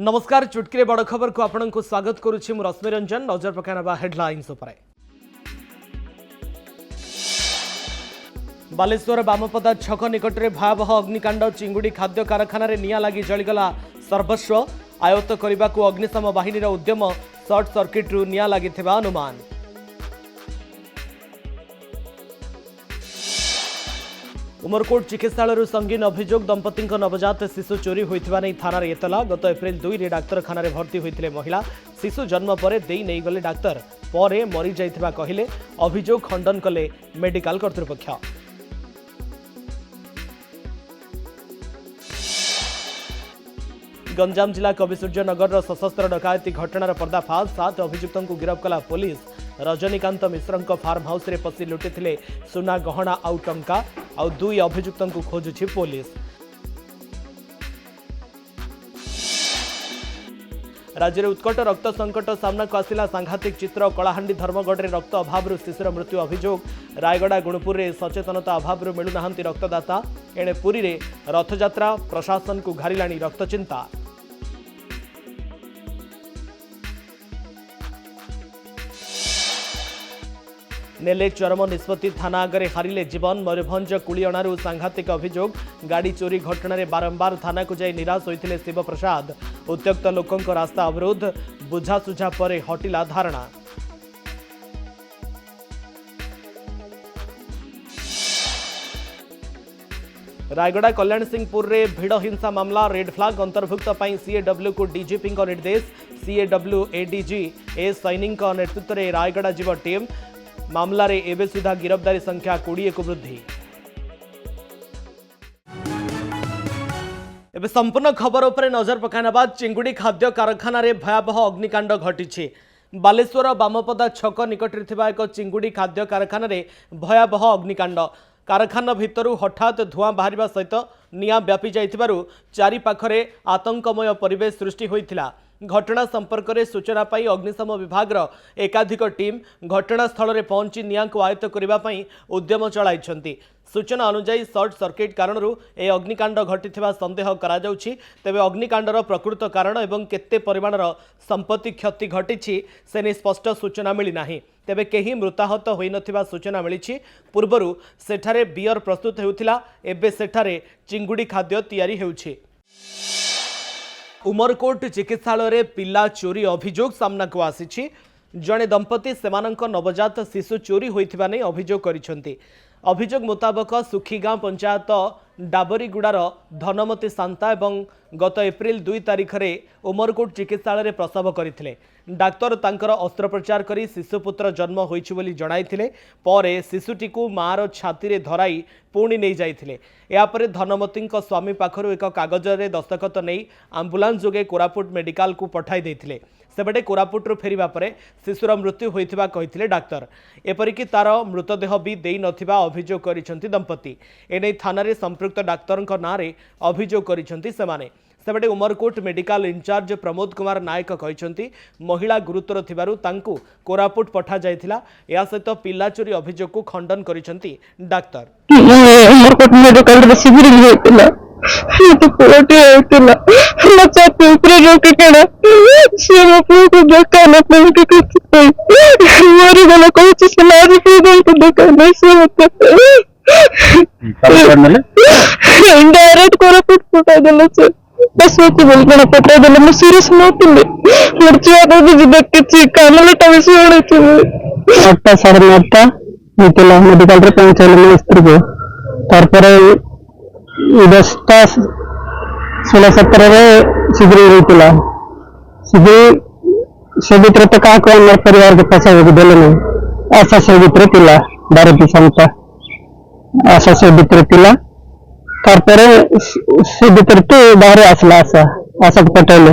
नमस्कार चुटकी बड़ खबर को आपण को स्वागत करुछि मु रश्मि रंजन। नजर पकाना हेडलाइंस उपर। बालेश्वर बामपदा छक निकट में भयावह अग्निकांड। चिंगुड़ी खाद्य कारखाना निया लगी जलीगला सर्वस्व। आयत्त करने को अग्निशम बाहिनी उद्यम। सर्ट सर्किट्रु निया लगी अनुमान। उमरकोट चिकित्सालय संगीन अभियोग। दंपति नवजात शिशु चोरी होता नहीं थाना एतला। गत एप्रिल 2 रे डाक्तरखाना भर्ती होते महिला। शिशु जन्म पर दे नहीं गले डाक्तर पर मरी जाइथिबा कहिले। अभियोग खंडन कले मेडिकल कर्तृपक्ष। गंजाम जिला कविसूर्यनगर सशस्त्र डकायती घटनार पर्दाफाश। 7 अभियुक्तों को गिरफ्त कला पुलिस। रजनीकांत मिश्र फार्म हाउस रे पशि लुटिथिले सुना गहना आउ टंका। आउ 2 अभियुक्तों को खोजुछि पुलिस। राज्य में उत्कट रक्त संकट सामना को आसिला। सांघातिक चित्र। कलाहांडी धर्मगढ़ में रक्त अभाव शिशुर मृत्यु अभियोग। रायगड़ा गुणपुर में सचेतनता अभाव मिलूना रक्तदाता। एणे पुरी रे रथयात्रा। प्रशासन को घारिलाणी रक्त चिंता। नेले चरम निष्पत्ति। थाना आगे हारिले जीवन। मयूरभंज कुलियणारू सांघातिक अभियोग। गाड़ी चोरी घटना बारंबार थाना को जाई निराश होते शिव प्रसाद। उत्त्यक्त लोकों रास्ता अवरोध। बुझासुझा पर हटिला धारणा। रायगड़ा कल्याण सिंहपुर रे भिड़ हिंसा मामला। रेड फ्लैग अंतर्भुक्त पर सीएडब्ल्यू को डीजीपी निर्देश। सीएडब्ल्यू एडीजी ए सैनी नेतृत्व में रायगड़ा जीव टीम। मामला रे एबे सुधा गिरफ्तारी संख्या 20 को वृद्धि। एबे संपूर्ण खबर उपरे नजर पकाना बाद। चिंगुड़ी खाद्य कारखाना रे भयावह अग्निकांड घटी। बालेश्वर बामपदा छक निकट में एक चिंगुड़ी खाद्य कारखाना रे भयावह अग्निकांड। कारखाना भितरू हठात धुआं बाहर सहित निआं व्यापी जाइथिबारु चारि पाखरे आतंकमय परिवेश सृष्टि होइथिला। घटना संपर्क में सूचना पाई अग्निशम विभाग एकाधिक टीम घटनास्थल में पहुंची निआं को आयत्त करने उद्यम चलाई। सूचना अनुसार सर्ट सर्किट कारण यह अग्निकांड घटी संदेह करा जाउछि। तेबे अग्निकांडर प्रकृत कारण एवं केते परिमाणर संपत्ति क्षति घटी से स्पष्ट सूचना मिली नाही। तेबे केही मृताहत होई नथिबा सूचना मिली। पूर्वरु सेठारे बियर प्रस्तुत हेउथिला। एबे सेठारे चिंगुड़ी खाद्य तैयारी हेउछि। उमरकोट चिकित्सालय पिला चोरी अभियोग सामना को आसी। जड़े दंपति सेमानंक नवजात शिशु चोरी होइथिबा नै अभियोग करिसेंती। अभियोग मुताबक सुखीगाँ पंचायत डाबरीगुड़ार धनमती शांता एवं गत एप्रिल 2 तारिख रे उमरकोट चिकित्सालय प्रसव करथिले। डाक्तर तांकर अस्त्रोपचार करी शिशुपुत्र जन्म होइछि बोली जणाइथिले। परे शिशुटी को मार छाती रे धराई पुणी नहीं जाइथिले। यापर धनमती स्वामी पाखरु एक कागज रे दस्तखत नहीं आंबुलांस जोगे कोरापुट मेडिकल को पठाई देथिले। सेबटे कोरापुट्रु फेरिबा परे शिशुर मृत्यु होइथिबा कहिथिले डाक्तर। एपरिकी तार मृतदेह भी देई नथिबा अभियोग करिसेंती दंपति। एनै थाना रे संपृक्त डाक्तरक नारे अभियोग करिसेंती सेमाने। सेबटे उमरकोट मेडिकल इंचार्ज प्रमोद कुमार नायक कहिसेंती महिला गुरुतर थिबारु तांकु कोरापुट पठा जायथिला। या सहित पिला चोरी अभियोग को खंडन करिसेंती डाक्तर। उमरकोट मेडिकल रे शिविर होइतिला। तो कोटे होइतिला। हम चाहते ऊपर रोके केना से अपने को दुकान अपने के कुछ मोरी वाला कोच समाज के तो दुकान से होता डायरेक्ट कोरापुट पठा देला से बस होती बोल कोना पठा देला। मैं सीरियस नोटिले मरचिया को भी देख के कानलटा विषय होने थे। 8 साढ़े 9 निकला मेडिकल रे पहुंचले मैं स्त्री को। तार पर 10 16 17 रे शिविर होइतिला। शिविर से भीतर तो का को हमर परिवार के पैसा देले नहीं। आशा से भीतर पिला 12 क्षमता आशा से भीतर पिला। तार पर से भीतर तो बाहर आसला आशा को पटेले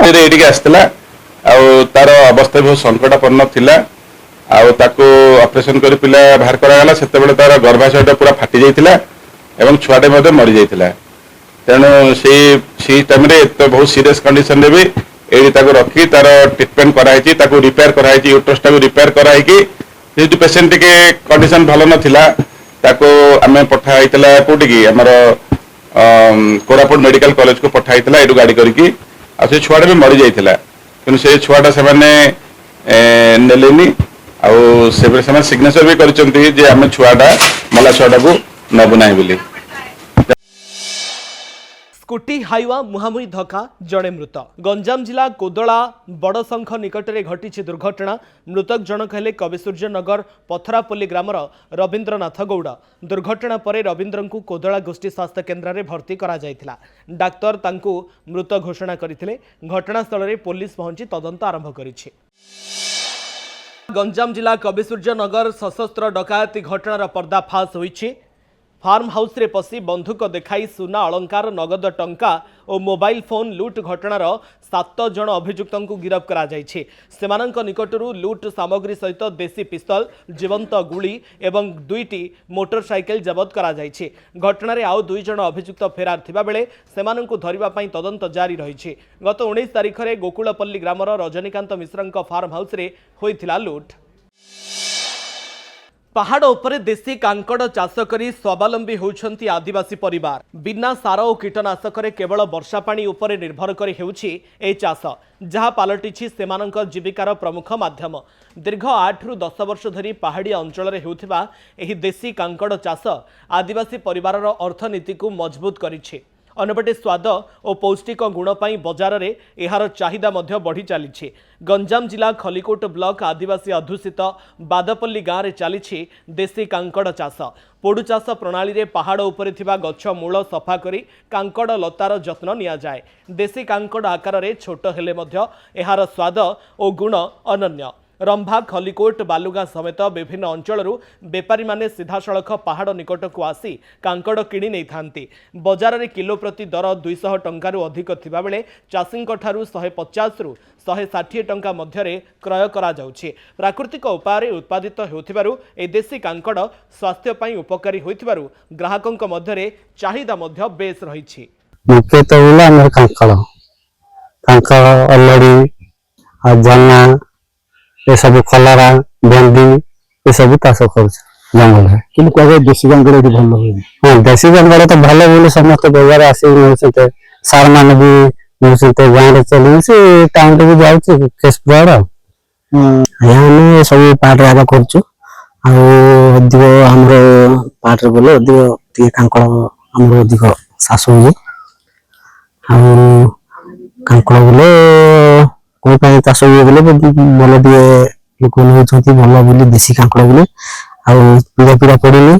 रे एडी आस्तला। आ तार अवस्था बहुत संकटापन्न थिला। आ ताको ऑपरेशन कर पिला बाहर करा गला। सेते बेले तार गर्भाशयटा पूरा फाटी जाइतिला एवं छुआटे मध्ये मरि जाइतिला। तेणु से टाइम रे तो बहुत सीरियस कंडीशन रे भी एडी ताको रखी तार ट्रीटमेंट कराई ताको रिपेयर कराई यूट्रस टाको रिपेयर कराई कि जे पेशेंट के कंडीशन भलो नथिला ताको आमे पठाइतला कोटी की हमर कोरापुट मेडिकल कॉलेज को पठाइतला एडु गाड़ी करके आ से छुआटा भी मरी जाइथिला किंतु से छुआटा से माने नेलेनी आउ से सिग्नेचर भी करचंती जे आमे छुआटा मला छुआटा को नबु नाही बोली। स्कूटी हाइवा मुहांमुही धक्का जड़े मृत। गंजाम जिला कोदला बड़शंख निकटरे घटी दुर्घटना। मृतक जनक हेले कविसूर्यनगर पथरापल्ली ग्रामर रवींद्रनाथ गौड़। दुर्घटना पर रवींद्र को कोदला गोष्ठी स्वास्थ्य केन्द्र में भर्ती करा जायथिला। डाक्तर तांकु मृत घोषणा करथिले। घटनास्थल में पुलिस पहुंची तदंत आरंभ करिछि। गंजाम जिला कविसूर्यनगर सशस्त्र डकायती घटनार पर्दाफाश होइछि। फार्म हाउस रे पसी बंधुक देखाई सुना अलंकार नगद टंका और मोबाइल फोन लुट घटनार 7 जन अभियुक्तों को गिरफ्त करा जायछि। सेमानंक निकटरू लुट सामग्री सहित देसी पिस्तल जीवंत गुली एवं 2टी मोटरसाइकेल जबत करा जायछि। घटनारे आउ 2 जन अभियुक्त फेरार थिबा बेले सेमानंकु धरिबा पई तदंत जारी रहिछि। गत 19 तारिख रे गोकुलपल्ली ग्रामर रजनीकांत मिश्रंक फार्म हाउस रे होइथिला लुट। पहाड़ उपरे देशी कांकड़ चाष करी स्वावलंबी होउछंती आदिवासी परिवार। बिना सार और कीटनाशक केवल वर्षा पानी उपरे निर्भर करी हेउछि ए चाष, जहाँ पालटिछि सेमानंक जीविकार प्रमुख माध्यम। दीर्घ 8 रु 10 वर्ष धरी पहाड़िया अंचल रे हेउथिबा एही देशी कांकड़ चाष आदिवासी परिवारर अर्थनीति को मजबूत करिछि। अनपटे स्वाद और पौष्टिक गुण पाई बजार में यार चाहिदा मध्य बढ़ी चली। गंजाम जिला खलिकोट ब्लॉक आदिवासी अध्युषित बादपल्ली गाँव में चली देशी कांकड़ चाष। पोडु चाष प्रणाली रे पहाड़ उपरे थिबा गछ मूल सफा करी कांकड़ लतार जत्न निया जाए। देशी कांकड़ आकार में छोट हेले मध्य यार स्वाद और गुण अनन्य। रंभा खलिकोट बालुगाँ समेत विभिन्न अंचलरू बेपारी माने सीधासलख पहाड़ निकट को आसी कांकड़ किणी नहीं थांती। बजार में किलो प्रति दर 200 टंकारु अधिक थिबा बेले चाषींक ठारू 150 रु 160 टंका मध्यरे क्रय करा जाउछि। प्राकृतिक उपाय उत्पादित हेउथिबारु ए देशी कांकड़ स्वास्थ्य पई उपकारी होइथिबारु ग्राहकंक मध्यरे चाहिदा मध्य बेस रहिछि। मुख्यतः होला हमर कांकड़ अलड़ी आ जन्ना ये सब कलरा भेंडी ये सब चाष कर जंगल है कि देशी कांकड़ भल हाँ देशी कांकड़ तो भल बोले समस्त बजार आस सार मान भी मिलते गाँव में चली से टाउन भी जाऊँ केशपुर यहाँ सब पार्ट आगे कर पार्ट बोले अधिक कांकड़ आम अधिक चाष हुए कांकड़ बोले कौन चाष हुए बोले भल टे लोक भल बोले देशी कांकड़ बोले पीड़ा पीड़ा पड़ेनि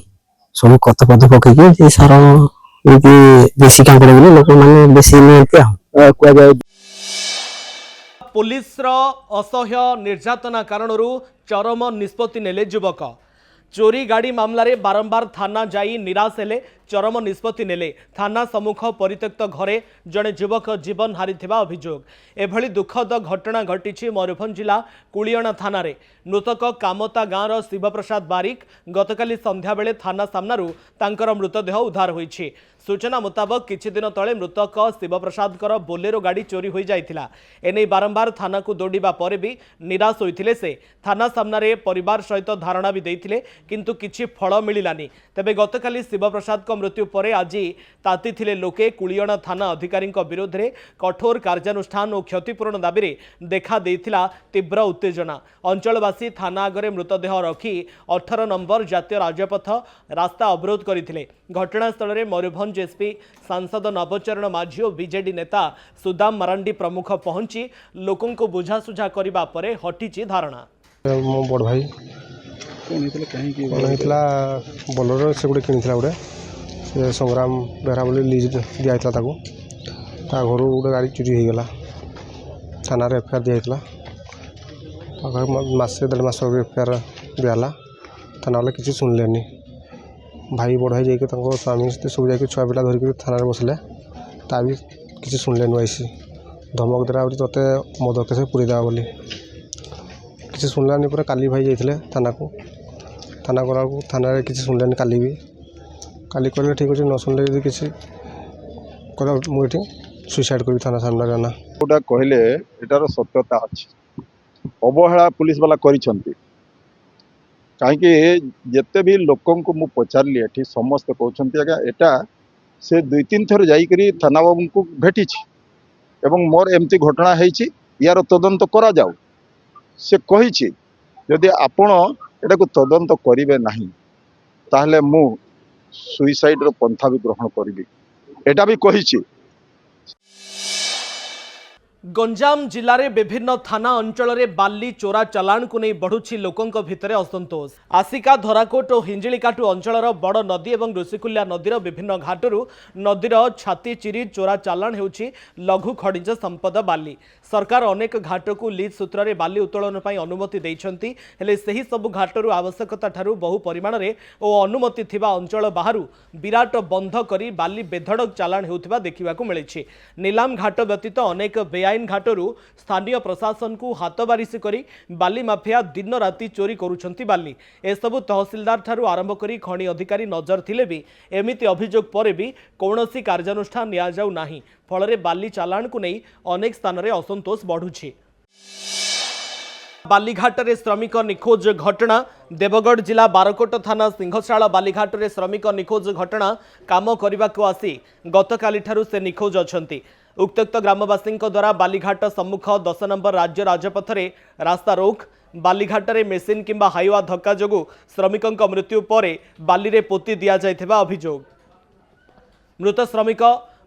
सब कत पद पकईकि सार देशी कांकड़ बोले लोक मैंने बेसी निजाए। पुलिस असह्य निर्यातना कारणरू चरम निष्पत्ति नेले युवक। चोरी गाड़ी मामलारे बारंबार थाना जाई निराश हेले चरम निष्पत्ति नेले। थाना सम्मुख परित्यक्त घरे जड़े युवक जीवन हारिथिबा अभियोग। एभली दुखद घटना घटी मयूरभंज जिला कुलियणा थाना रे। मृतक कामता गाँवर शिवप्रसाद बारिक गतकाली संध्या बेले थाना सामनारू तांकर मृतदेह उद्धार होईछि। सूचना मुताबक किछि दिन तले मृतक शिवप्रसाद बोलेरो गाड़ी चोरी हो जाइथिला। एने बारंबार थाना को दौड़िबा परे भी निराश होइथिले से थाना सामनारे परिवार सहित धारणा भी देइथिले किंतु किछि फल मिलिलानी। तेबे गतकाली शिवप्रसाद मृत्यु परे आज ताती थिले लोके कुलियणा थाना अधिकारी विरोध में कठोर कार्यानुष्ठान और क्षतिपूरण दाबी रे देखा देइथिला तीव्र उत्तेजना। अंचलवासी थाना आगरे मृतदेह रखी 18 नंबर जातीय राजपथ रास्ता अवरोध करथिले। घटनास्थल में मयूरभंज एसपी सांसद नवचरण माझी और बीजेडी नेता सुदाम मारांडी प्रमुख पहुंची लोकों को बुझासुझा करने पर हटिची धारणा। मो बड़ भाई बोलेरो से गोटे कि गोटे से संग्राम बेहरा बोले लिज दिया घर गोटे गाड़ी चोरी हो गला थाना एफआईआर दिया मसे 1.5 मास एफआईआर दिहला थाना वाले किसी शुणिले भाई बड़ भाई जाइए स्वामी सब जा छुआ पिला धरिक थाना बसले ता भी किसी शुणिले आईसी धमक देला तोते मद केस पूरी देवा बोली किसी शुणिलानी पूरा काली भाई जाइए थाना को थाना करा थाना किसी शुणिले काली भी काली कह ठीक अच्छे न शुणिले यदि किसी मुझे सुइसाइड करी थाना सामने ना गोटा कहले एटार सत्यता अच्छी अवहेला पुलिस वाला करिसंती कहीं जिते भी लोक मु पचारि एठी समस्त कहते आज्ञा एटा से 2-3 थर जाइकरी थाना बाबू को भेटी এবং মোর এমতি ঘটনা হয়েছি ইয়ার তদন্ত করা যাও সে কহিছি যদি আপন এটাকে তদন্ত করিবে ନାହିଁ তাহলে মু সুইসাইডর পন্থা ବି গ্রহণ করিবি এটা ବି কহিছি। गंजाम जिले में विभिन्न थाना अंचल में बाली चोरा चालाण को नहीं बढ़ुछि लोकों भितर असंतोष। आसिका धराकोट और हिंजिकाटू अंचल बड़ नदी और ऋषिकुल्या नदीर विभिन्न घाटू नदीर छाती चिरी चोरा चालाण होछि लघु खनिज संपद बाली। सरकार अनेक घाट को लीज सूत्र में बाली उत्तोलन अनुमति देइछंती हेले सही सबु घाटू आवश्यकता ठारू बहु परिमाण में और अनुमति थिबा अंचल बाहरु विराट बंध करी बाली बेधड़क चालाण होउथिबा देखिबाकू मिलिछि। नीलाम घाट व्यतीत अनेक बेआईन घाटरू स्थानीय प्रशासन को हाथ बारिश करी बाली माफिया दिन राति चोरी करुछंती बाली। एसबु तहसीलदार ठारू आरंभ करी खनि अधिकारी नजर थिले भी एमिति अभियोग पर भी कौनसी कार्यानुष्ठान निया जाउ नाही फल बाली चालाण को नहीं अनेक स्थान में असंतोष बढ़ुछि। बालीघाट रे श्रमिक निखोज घटना देवगढ़ जिला बारकोट थाना सिंहशाला बालीघाट रे श्रमिक निखोज घटना काम करने को आसी गतकाली ठारू से निखोज अछंती। उक्त ग्रामवासी द्वारा बालीघाट सम्मुख 10 नंबर राज्य राजपथ में रास्ता रोक बालीघाट रे मेसीन किंबा हाइवा धक्का जोगु श्रमिकों मृत्यु पर बाली रे पोती दिया जायथिबा अभियोग। मृत श्रमिक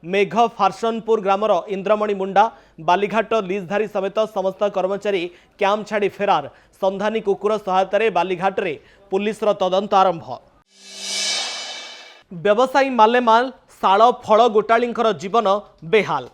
मेघ फारसनपुर ग्रामर इंद्रमणि मुंडा बालीघाट लीजधारी समेत समस्त कर्मचारी कैंप छाड़ी फेरार। संधानी कुकुर सहायतार बालीघाट रे पुलिस तदंत आरंभ। व्यवसायी मालेमाल शाल फल गोटाळींकर जीवन बेहाल।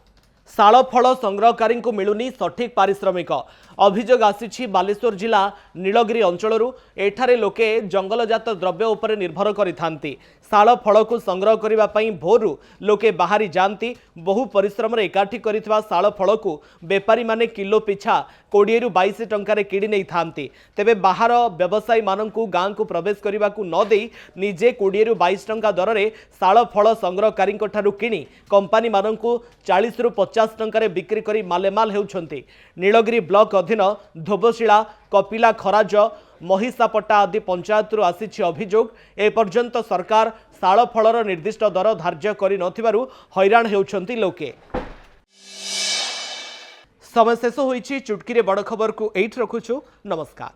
शाल फल संग्रहकारी को मिलुनी सठिक पारिश्रमिक। अभियोग आसी बालेश्वर जिला नीलगिरी अंचलरू। एठारे लोके जंगलजात द्रव्य उपर निर्भर करिथांती। शाल फल को संग्रह करने भोरु लोके बाहरी जाती। बहु परिश्रम एकाठी करिथिबा शाल फल को बेपारी माने किलो पिछा 20 ରୁ 22 टंकार किणी नहीं थांती। तेबे बाहर व्यवसायी माननकु गाँ को प्रवेश करने को न देई निजे 20 ରୁ 22 टंका दर में शाल फल संग्रहकारी किणी कंपानी माननकु 40 ରୁ 50 टंकार बिक्री करी मालेमाल हेउछंती। नीलगिरी ब्लॉक अधीन धोबशिला कपिला खराज महिषापटा आदि पंचायत आसी अभियोग। एपर्यंत सरकार शाल फलर निर्दिष्ट दर धार्य करि नथिबारु हैरान हेउछंती लोके। समय शेष होईछि। चुटकी रे बड़ खबर को एठ रखुछु। नमस्कार।